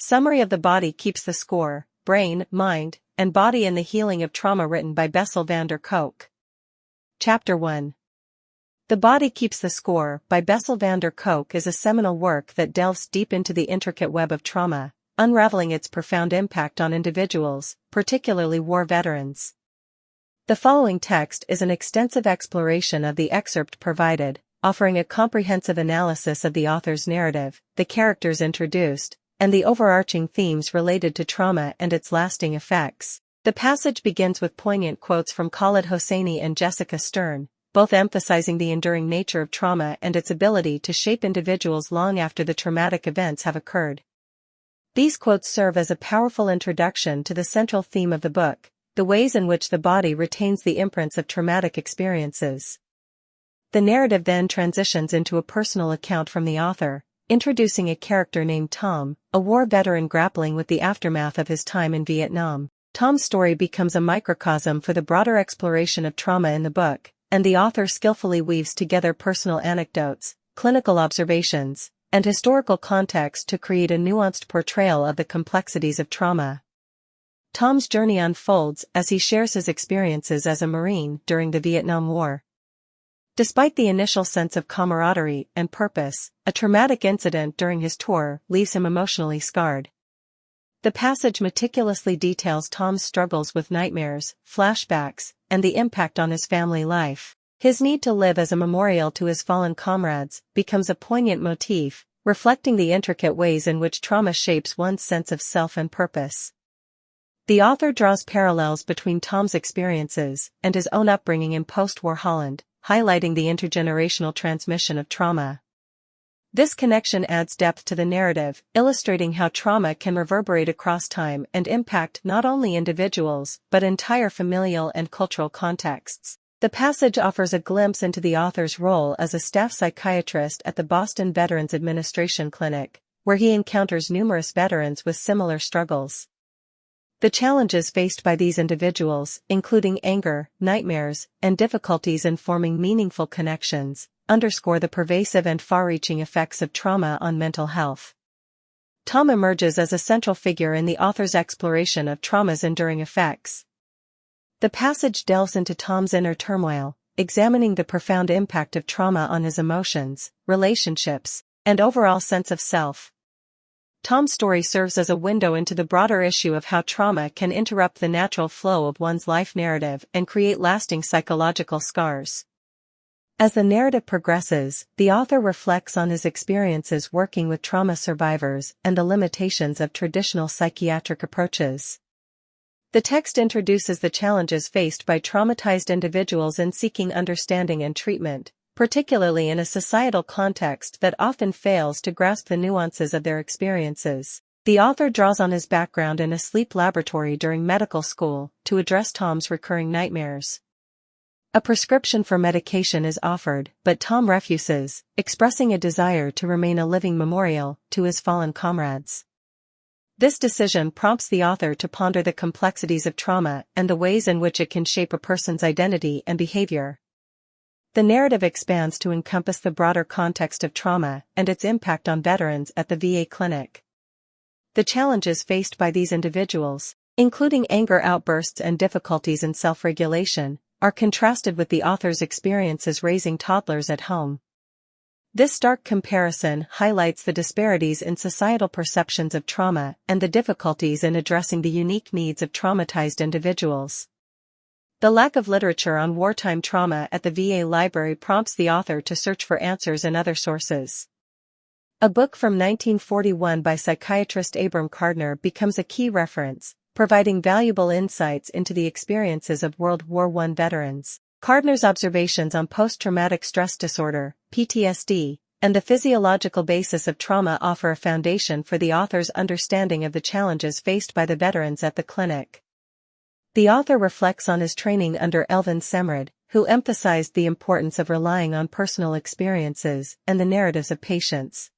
Summary of The Body Keeps the Score, Brain, Mind, and Body in the Healing of Trauma, written by Bessel van der Kolk. Chapter 1. The Body Keeps the Score by Bessel van der Kolk is a seminal work that delves deep into the intricate web of trauma, unraveling its profound impact on individuals, particularly war veterans. The following text is an extensive exploration of the excerpt provided, offering a comprehensive analysis of the author's narrative, the characters introduced, and the overarching themes related to trauma and its lasting effects. The passage begins with poignant quotes from Khaled Hosseini and Jessica Stern, both emphasizing the enduring nature of trauma and its ability to shape individuals long after the traumatic events have occurred. These quotes serve as a powerful introduction to the central theme of the book, the ways in which the body retains the imprints of traumatic experiences. The narrative then transitions into a personal account from the author, introducing a character named Tom, a war veteran grappling with the aftermath of his time in Vietnam. Tom's story becomes a microcosm for the broader exploration of trauma in the book, and the author skillfully weaves together personal anecdotes, clinical observations, and historical context to create a nuanced portrayal of the complexities of trauma. Tom's journey unfolds as he shares his experiences as a Marine during the Vietnam War. Despite the initial sense of camaraderie and purpose, a traumatic incident during his tour leaves him emotionally scarred. The passage meticulously details Tom's struggles with nightmares, flashbacks, and the impact on his family life. His need to live as a memorial to his fallen comrades becomes a poignant motif, reflecting the intricate ways in which trauma shapes one's sense of self and purpose. The author draws parallels between Tom's experiences and his own upbringing in post-war Holland, highlighting the intergenerational transmission of trauma. This connection adds depth to the narrative, illustrating how trauma can reverberate across time and impact not only individuals but entire familial and cultural contexts. The passage offers a glimpse into the author's role as a staff psychiatrist at the Boston Veterans Administration Clinic, where he encounters numerous veterans with similar struggles. The challenges faced by these individuals, including anger, nightmares, and difficulties in forming meaningful connections, underscore the pervasive and far-reaching effects of trauma on mental health. Tom emerges as a central figure in the author's exploration of trauma's enduring effects. The passage delves into Tom's inner turmoil, examining the profound impact of trauma on his emotions, relationships, and overall sense of self. Tom's story serves as a window into the broader issue of how trauma can interrupt the natural flow of one's life narrative and create lasting psychological scars. As the narrative progresses, the author reflects on his experiences working with trauma survivors and the limitations of traditional psychiatric approaches. The text introduces the challenges faced by traumatized individuals in seeking understanding and treatment, particularly in a societal context that often fails to grasp the nuances of their experiences. The author draws on his background in a sleep laboratory during medical school to address Tom's recurring nightmares. A prescription for medication is offered, but Tom refuses, expressing a desire to remain a living memorial to his fallen comrades. This decision prompts the author to ponder the complexities of trauma and the ways in which it can shape a person's identity and behavior. The narrative expands to encompass the broader context of trauma and its impact on veterans at the VA clinic. The challenges faced by these individuals, including anger outbursts and difficulties in self-regulation, are contrasted with the author's experiences raising toddlers at home. This stark comparison highlights the disparities in societal perceptions of trauma and the difficulties in addressing the unique needs of traumatized individuals. The lack of literature on wartime trauma at the VA library prompts the author to search for answers in other sources. A book from 1941 by psychiatrist Abram Kardner becomes a key reference, providing valuable insights into the experiences of World War I veterans. Kardner's observations on post-traumatic stress disorder, PTSD, and the physiological basis of trauma offer a foundation for the author's understanding of the challenges faced by the veterans at the clinic. The author reflects on his training under Elvin Semrad, who emphasized the importance of relying on personal experiences and the narratives of patients.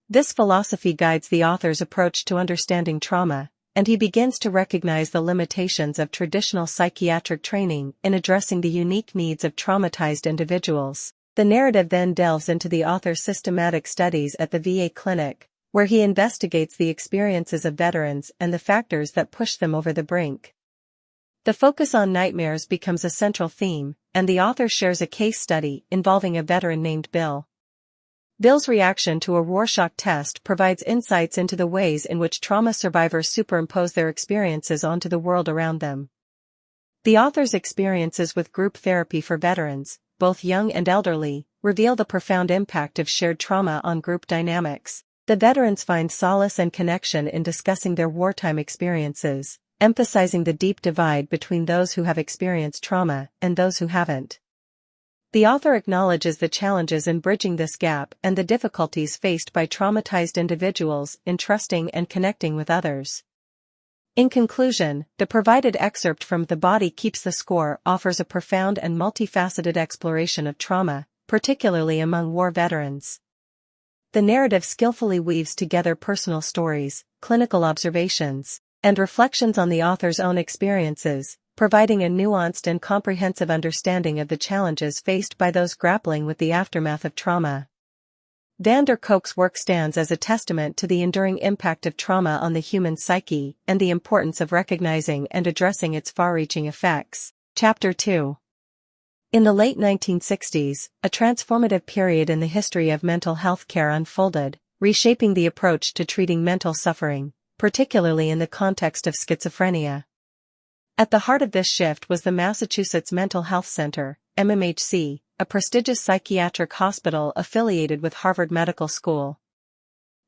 This philosophy guides the author's approach to understanding trauma, and he begins to recognize the limitations of traditional psychiatric training in addressing the unique needs of traumatized individuals. The narrative then delves into the author's systematic studies at the VA clinic, where he investigates the experiences of veterans and the factors that push them over the brink. The focus on nightmares becomes a central theme, and the author shares a case study involving a veteran named Bill. Bill's reaction to a Rorschach test provides insights into the ways in which trauma survivors superimpose their experiences onto the world around them. The author's experiences with group therapy for veterans, both young and elderly, reveal the profound impact of shared trauma on group dynamics. The veterans find solace and connection in discussing their wartime experiences, emphasizing the deep divide between those who have experienced trauma and those who haven't. The author acknowledges the challenges in bridging this gap and the difficulties faced by traumatized individuals in trusting and connecting with others. In conclusion, the provided excerpt from The Body Keeps the Score offers a profound and multifaceted exploration of trauma, particularly among war veterans. The narrative skillfully weaves together personal stories, clinical observations, and reflections on the author's own experiences, providing a nuanced and comprehensive understanding of the challenges faced by those grappling with the aftermath of trauma. Van der Kolk's work stands as a testament to the enduring impact of trauma on the human psyche and the importance of recognizing and addressing its far-reaching effects. Chapter 2. In the late 1960s, a transformative period in the history of mental health care unfolded, reshaping the approach to treating mental suffering, particularly in the context of schizophrenia. At the heart of this shift was the Massachusetts Mental Health Center, MMHC, a prestigious psychiatric hospital affiliated with Harvard Medical School.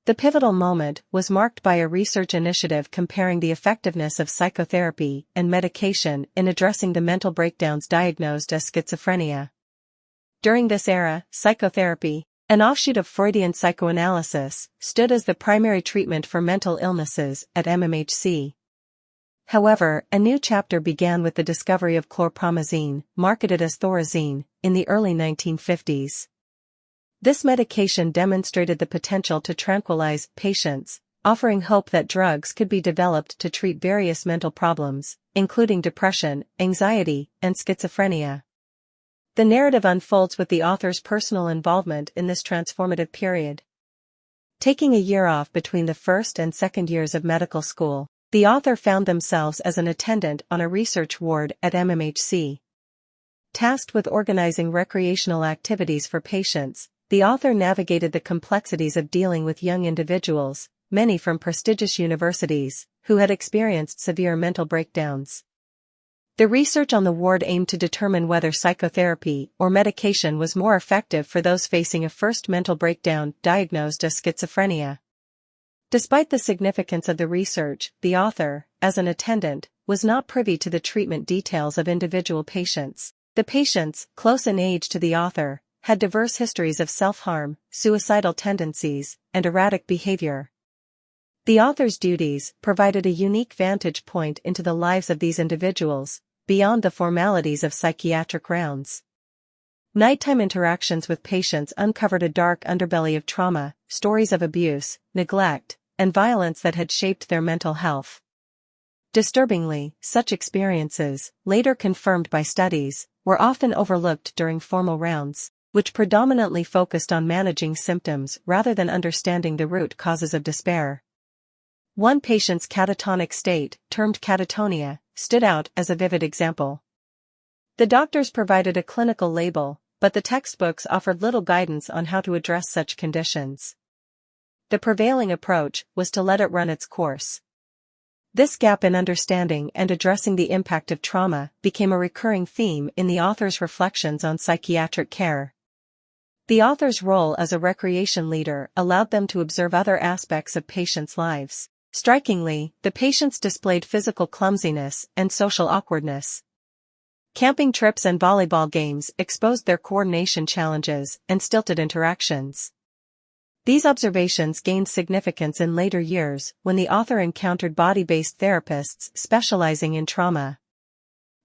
The pivotal moment was marked by a research initiative comparing the effectiveness of psychotherapy and medication in addressing the mental breakdowns diagnosed as schizophrenia. During this era, psychotherapy, an offshoot of Freudian psychoanalysis, stood as the primary treatment for mental illnesses at MMHC. However, a new chapter began with the discovery of chlorpromazine, marketed as Thorazine, in the early 1950s. This medication demonstrated the potential to tranquilize patients, offering hope that drugs could be developed to treat various mental problems, including depression, anxiety, and schizophrenia. The narrative unfolds with the author's personal involvement in this transformative period. Taking a year off between the first and second years of medical school, the author found themselves as an attendant on a research ward at MMHC. Tasked with organizing recreational activities for patients, the author navigated the complexities of dealing with young individuals, many from prestigious universities, who had experienced severe mental breakdowns. The research on the ward aimed to determine whether psychotherapy or medication was more effective for those facing a first mental breakdown diagnosed as schizophrenia. Despite the significance of the research, the author, as an attendant, was not privy to the treatment details of individual patients. The patients, close in age to the author, had diverse histories of self-harm, suicidal tendencies, and erratic behavior. The author's duties provided a unique vantage point into the lives of these individuals, beyond the formalities of psychiatric rounds. Nighttime interactions with patients uncovered a dark underbelly of trauma, stories of abuse, neglect, and violence that had shaped their mental health. Disturbingly, such experiences, later confirmed by studies, were often overlooked during formal rounds, which predominantly focused on managing symptoms rather than understanding the root causes of despair. One patient's catatonic state, termed catatonia, stood out as a vivid example. The doctors provided a clinical label, but the textbooks offered little guidance on how to address such conditions. The prevailing approach was to let it run its course. This gap in understanding and addressing the impact of trauma became a recurring theme in the author's reflections on psychiatric care. The author's role as a recreation leader allowed them to observe other aspects of patients' lives. Strikingly, the patients displayed physical clumsiness and social awkwardness. Camping trips and volleyball games exposed their coordination challenges and stilted interactions. These observations gained significance in later years when the author encountered body-based therapists specializing in trauma.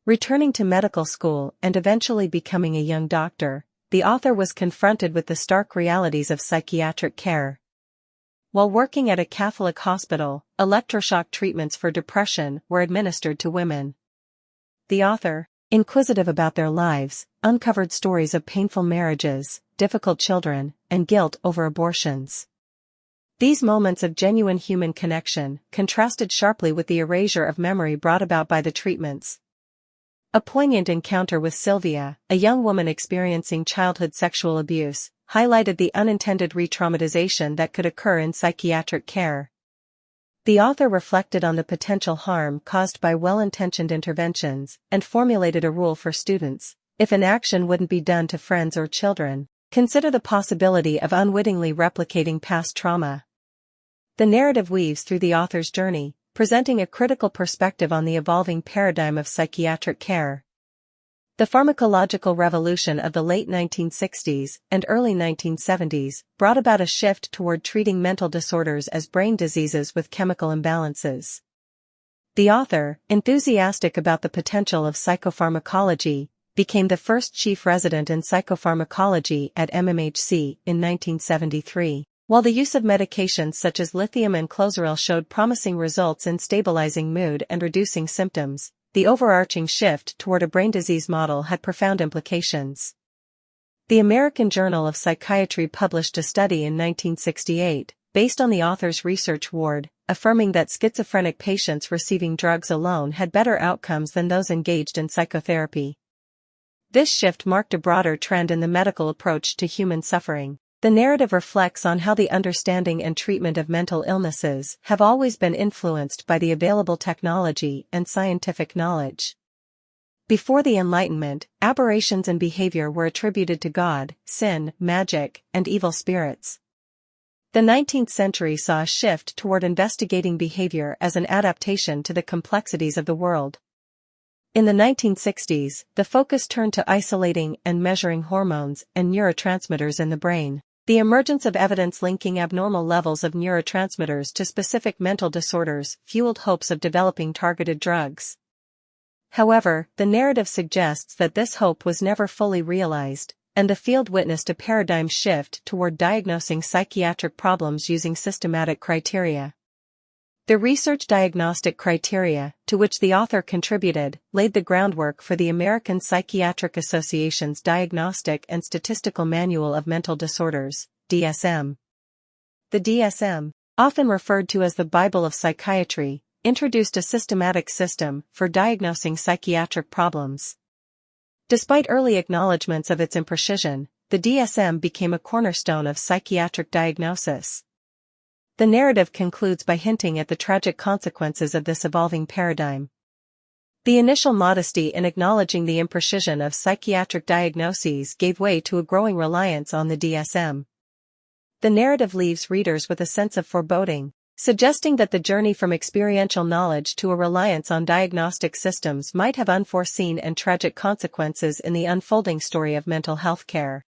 Returning to medical school and eventually becoming a young doctor, the author was confronted with the stark realities of psychiatric care. While working at a Catholic hospital, electroshock treatments for depression were administered to women. The author, inquisitive about their lives, uncovered stories of painful marriages, difficult children, and guilt over abortions. These moments of genuine human connection contrasted sharply with the erasure of memory brought about by the treatments. A poignant encounter with Sylvia, a young woman experiencing childhood sexual abuse, highlighted the unintended re-traumatization that could occur in psychiatric care. The author reflected on the potential harm caused by well-intentioned interventions and formulated a rule for students: if an action wouldn't be done to friends or children, consider the possibility of unwittingly replicating past trauma. The narrative weaves through the author's journey, presenting a critical perspective on the evolving paradigm of psychiatric care. The pharmacological revolution of the late 1960s and early 1970s brought about a shift toward treating mental disorders as brain diseases with chemical imbalances. The author, enthusiastic about the potential of psychopharmacology, became the first chief resident in psychopharmacology at MMHC in 1973. While the use of medications such as lithium and clozaril showed promising results in stabilizing mood and reducing symptoms, the overarching shift toward a brain disease model had profound implications. The American Journal of Psychiatry published a study in 1968, based on the author's research ward, affirming that schizophrenic patients receiving drugs alone had better outcomes than those engaged in psychotherapy. This shift marked a broader trend in the medical approach to human suffering. The narrative reflects on how the understanding and treatment of mental illnesses have always been influenced by the available technology and scientific knowledge. Before the Enlightenment, aberrations in behavior were attributed to God, sin, magic, and evil spirits. The 19th century saw a shift toward investigating behavior as an adaptation to the complexities of the world. In the 1960s, the focus turned to isolating and measuring hormones and neurotransmitters in the brain. The emergence of evidence linking abnormal levels of neurotransmitters to specific mental disorders fueled hopes of developing targeted drugs. However, the narrative suggests that this hope was never fully realized, and the field witnessed a paradigm shift toward diagnosing psychiatric problems using systematic criteria. The research diagnostic criteria, to which the author contributed, laid the groundwork for the American Psychiatric Association's Diagnostic and Statistical Manual of Mental Disorders, DSM. The DSM, often referred to as the Bible of Psychiatry, introduced a systematic system for diagnosing psychiatric problems. Despite early acknowledgments of its imprecision, the DSM became a cornerstone of psychiatric diagnosis. The narrative concludes by hinting at the tragic consequences of this evolving paradigm. The initial modesty in acknowledging the imprecision of psychiatric diagnoses gave way to a growing reliance on the DSM. The narrative leaves readers with a sense of foreboding, suggesting that the journey from experiential knowledge to a reliance on diagnostic systems might have unforeseen and tragic consequences in the unfolding story of mental health care.